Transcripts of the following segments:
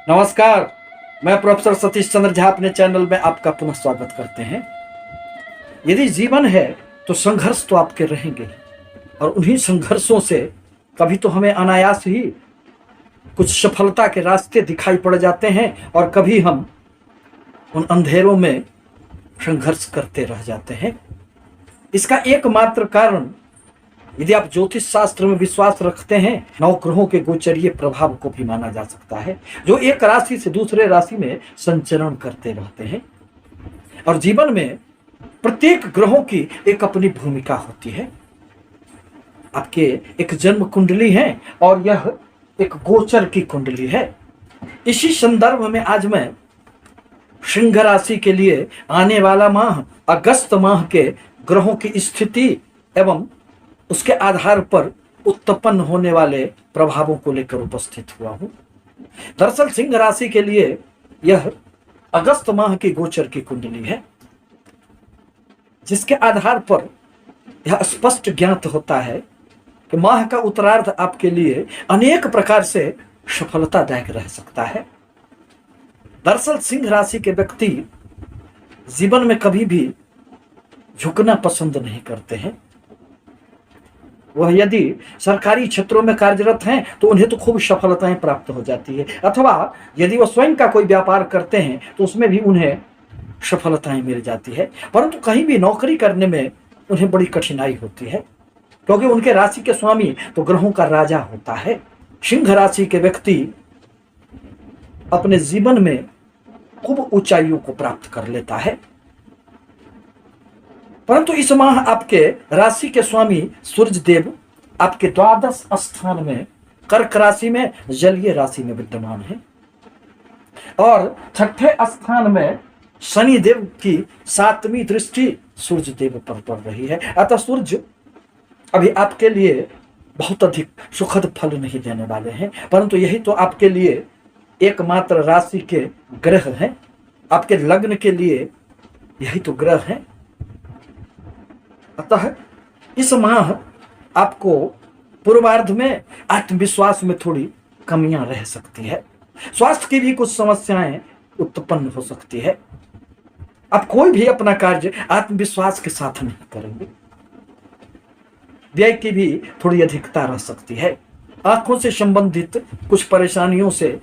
नमस्कार। मैं प्रोफेसर सतीश चंद्र झा अपने चैनल में आपका पुनः स्वागत करते हैं। यदि जीवन है तो संघर्ष तो आपके रहेंगे और उन्हीं संघर्षों से कभी तो हमें अनायास ही कुछ सफलता के रास्ते दिखाई पड़ जाते हैं और कभी हम उन अंधेरों में संघर्ष करते रह जाते हैं। इसका एकमात्र कारण, यदि आप ज्योतिष शास्त्र में विश्वास रखते हैं, नवग्रहों के गोचरीय प्रभाव को भी माना जा सकता है, जो एक राशि से दूसरे राशि में संचरण करते रहते हैं। और जीवन में प्रत्येक ग्रहों की एक अपनी भूमिका होती है। आपके एक जन्म कुंडली है और यह एक गोचर की कुंडली है। इसी संदर्भ में आज मैं सिंह राशि के लिए आने वाला माह अगस्त माह के ग्रहों की स्थिति एवं उसके आधार पर उत्पन्न होने वाले प्रभावों को लेकर उपस्थित हुआ हूं। दरअसल सिंह राशि के लिए यह अगस्त माह की गोचर की कुंडली है, जिसके आधार पर यह स्पष्ट ज्ञात होता है कि माह का उत्तरार्ध आपके लिए अनेक प्रकार से सफलतादायक रह सकता है। दरअसल सिंह राशि के व्यक्ति जीवन में कभी भी झुकना पसंद नहीं करते हैं। वह यदि सरकारी क्षेत्रों में कार्यरत हैं तो उन्हें तो खूब सफलताएं प्राप्त हो जाती है, अथवा यदि वह स्वयं का कोई व्यापार करते हैं तो उसमें भी उन्हें सफलताएं मिल जाती है। परंतु कहीं भी नौकरी करने में उन्हें बड़ी कठिनाई होती है, क्योंकि उनके राशि के स्वामी तो ग्रहों का राजा होता है। सिंह राशि के व्यक्ति अपने जीवन में खूब ऊंचाइयों को प्राप्त कर लेता है। परंतु इस माह आपके राशि के स्वामी सूर्य देव आपके द्वादश स्थान में कर्क राशि में जलीय राशि में विद्यमान है और छठे स्थान में शनि देव की 7वीं दृष्टि सूर्य देव पर पड़ रही है। अतः सूर्य अभी आपके लिए बहुत अधिक सुखद फल नहीं देने वाले हैं, परंतु यही तो आपके लिए एकमात्र राशि के ग्रह हैं। आपके लग्न के लिए यही तो ग्रह हैं। अतः इस माह आपको पूर्वार्ध में आत्मविश्वास में थोड़ी कमियां रह सकती है। स्वास्थ्य की भी कुछ समस्याएं उत्पन्न हो सकती है। आप कोई भी अपना कार्य आत्मविश्वास के साथ नहीं करेंगे। व्यय की भी थोड़ी अधिकता रह सकती है। आंखों से संबंधित कुछ परेशानियों से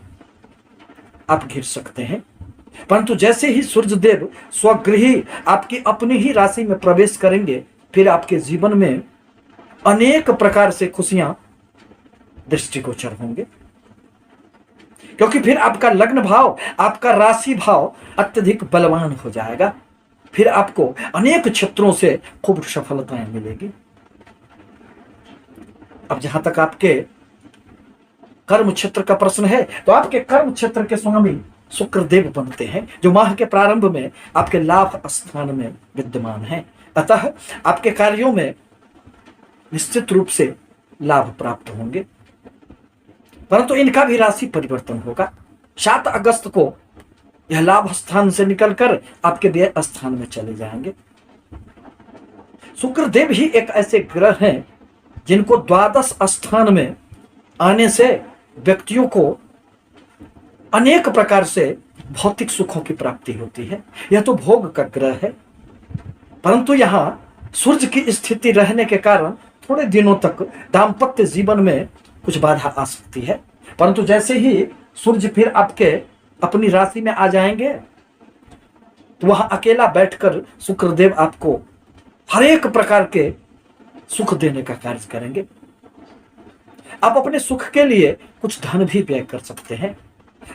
आप घिर सकते हैं। परंतु जैसे ही सूर्यदेव स्वगृही आपकी अपनी ही राशि में प्रवेश करेंगे, फिर आपके जीवन में अनेक प्रकार से खुशियां दृष्टिगोचर होंगे, क्योंकि फिर आपका लग्न भाव, आपका राशि भाव अत्यधिक बलवान हो जाएगा। फिर आपको अनेक क्षेत्रों से खूब सफलताएं मिलेगी। अब जहां तक आपके कर्म क्षेत्र का प्रश्न है, तो आपके कर्म क्षेत्र के स्वामी शुक्रदेव बनते हैं, जो माह के प्रारंभ में आपके लाभ स्थान में विद्यमान हैं। अतः आपके कार्यों में निश्चित रूप से लाभ प्राप्त होंगे, परंतु इनका भी राशि परिवर्तन होगा। 7 अगस्त को यह लाभ स्थान से निकलकर आपके व्यय स्थान में चले जाएंगे। शुक्रदेव ही एक ऐसे ग्रह हैं जिनको द्वादश स्थान में आने से व्यक्तियों को अनेक प्रकार से भौतिक सुखों की प्राप्ति होती है। यह तो भोग का ग्रह है, परंतु यहां सूर्य की स्थिति रहने के कारण थोड़े दिनों तक दाम्पत्य जीवन में कुछ बाधा आ सकती है। परंतु जैसे ही सूर्य फिर आपके अपनी राशि में आ जाएंगे, तो वहां अकेला बैठकर शुक्रदेव आपको हर एक प्रकार के सुख देने का कार्य करेंगे। आप अपने सुख के लिए कुछ धन भी व्यय कर सकते हैं।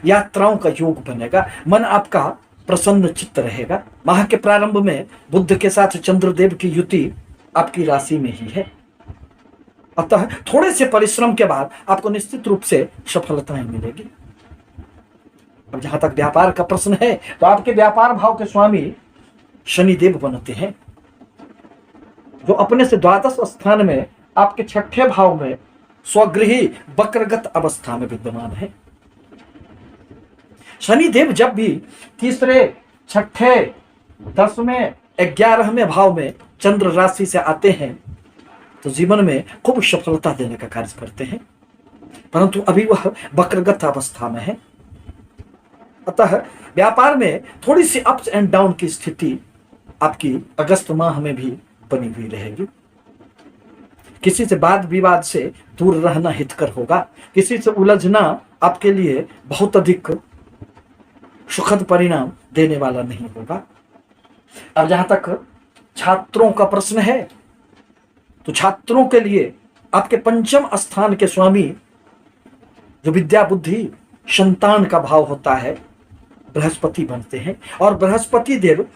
यात्राओं का योग बनेगा। मन आपका प्रसन्न चित्त रहेगा। माह के प्रारंभ में बुध के साथ चंद्रदेव की युति आपकी राशि में ही है। अतः थोड़े से परिश्रम के बाद आपको निश्चित रूप से सफलताएं मिलेगी। अब जहां तक व्यापार का प्रश्न है, तो आपके व्यापार भाव के स्वामी शनिदेव बनते हैं, जो अपने से द्वादश स्थान में आपके छठे भाव में स्वगृही वक्रगत अवस्था में विद्यमान है। शनिदेव जब भी तीसरे, छठे, 10वें, 11वें भाव में चंद्र राशि से आते हैं, तो जीवन में खूब सफलता देने का कार्य करते हैं। परंतु अभी वह वक्रगत अवस्था में है। अतः व्यापार में थोड़ी सी अप्स एंड डाउन की स्थिति आपकी अगस्त माह में भी बनी हुई रहेगी। किसी से वाद विवाद से दूर रहना हितकर होगा। किसी से उलझना आपके लिए बहुत अधिक सुखद परिणाम देने वाला नहीं होगा। अब जहां तक छात्रों का प्रश्न है, तो छात्रों के लिए आपके पंचम स्थान के स्वामी जो विद्या बुद्धि संतान का भाव होता है, बृहस्पति बनते हैं। और बृहस्पति देव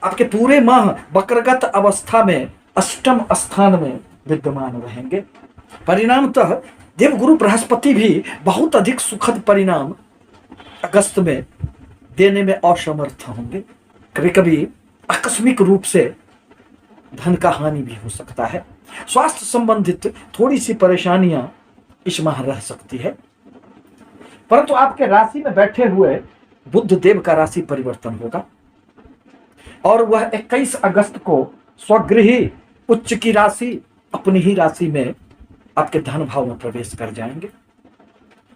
आपके पूरे माह वक्रगत अवस्था में अष्टम स्थान में विद्यमान रहेंगे। परिणामतः देवगुरु बृहस्पति भी बहुत अधिक सुखद परिणाम अगस्त में देने में असमर्थ होंगे। कभी कभी आकस्मिक रूप से धन का हानि भी हो सकता है। स्वास्थ्य संबंधित थोड़ी सी परेशानियां इस माह रह सकती है। परंतु आपके राशि में बैठे हुए बुध देव का राशि परिवर्तन होगा और वह 21 अगस्त को स्वगृही उच्च की राशि अपनी ही राशि में आपके धन भाव में प्रवेश कर जाएंगे।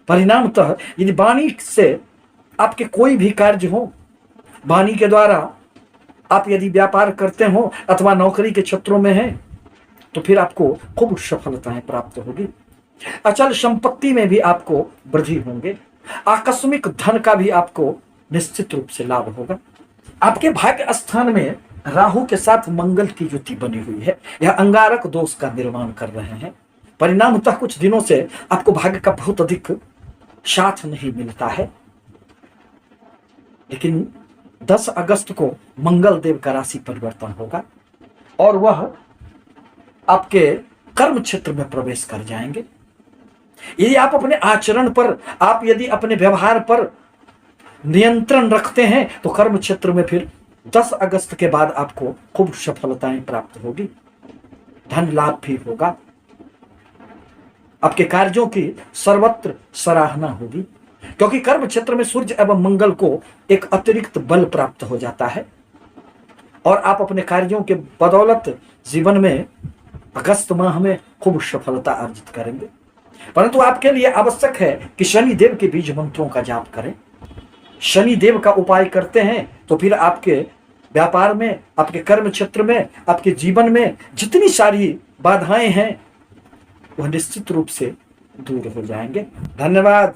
परिणामतः यदि वाणी से आपके कोई भी कार्य हो, वाणी के द्वारा आप यदि व्यापार करते हो अथवा नौकरी के क्षेत्रों में हैं, तो फिर आपको खूब सफलताएं प्राप्त होगी। अचल संपत्ति में भी आपको वृद्धि होंगे। आकस्मिक धन का भी आपको निश्चित रूप से लाभ होगा। आपके भाग्य स्थान में राहु के साथ मंगल की युति बनी हुई है। यह अंगारक दोष का निर्माण कर रहे हैं। परिणामतः कुछ दिनों से आपको भाग्य का बहुत अधिक साथ नहीं मिलता है। लेकिन 10 अगस्त को मंगल देव का राशि परिवर्तन होगा और वह आपके कर्म क्षेत्र में प्रवेश कर जाएंगे। यदि आप अपने आचरण पर, आप यदि अपने व्यवहार पर नियंत्रण रखते हैं, तो कर्म क्षेत्र में फिर 10 अगस्त के बाद आपको खूब सफलताएं प्राप्त होगी। धन लाभ भी होगा। आपके कार्यों की सर्वत्र सराहना होगी, क्योंकि कर्म क्षेत्र में सूर्य एवं मंगल को एक अतिरिक्त बल प्राप्त हो जाता है और आप अपने कार्यों के बदौलत जीवन में अगस्त माह में खूब सफलता अर्जित करेंगे। परंतु आपके लिए आवश्यक है कि शनि देव के बीज मंत्रों का जाप करें। शनि देव का उपाय करते हैं तो फिर आपके व्यापार में, आपके कर्म क्षेत्र में, आपके जीवन में जितनी सारी बाधाएं हैं वह निश्चित रूप से दूर हो जाएंगे। धन्यवाद।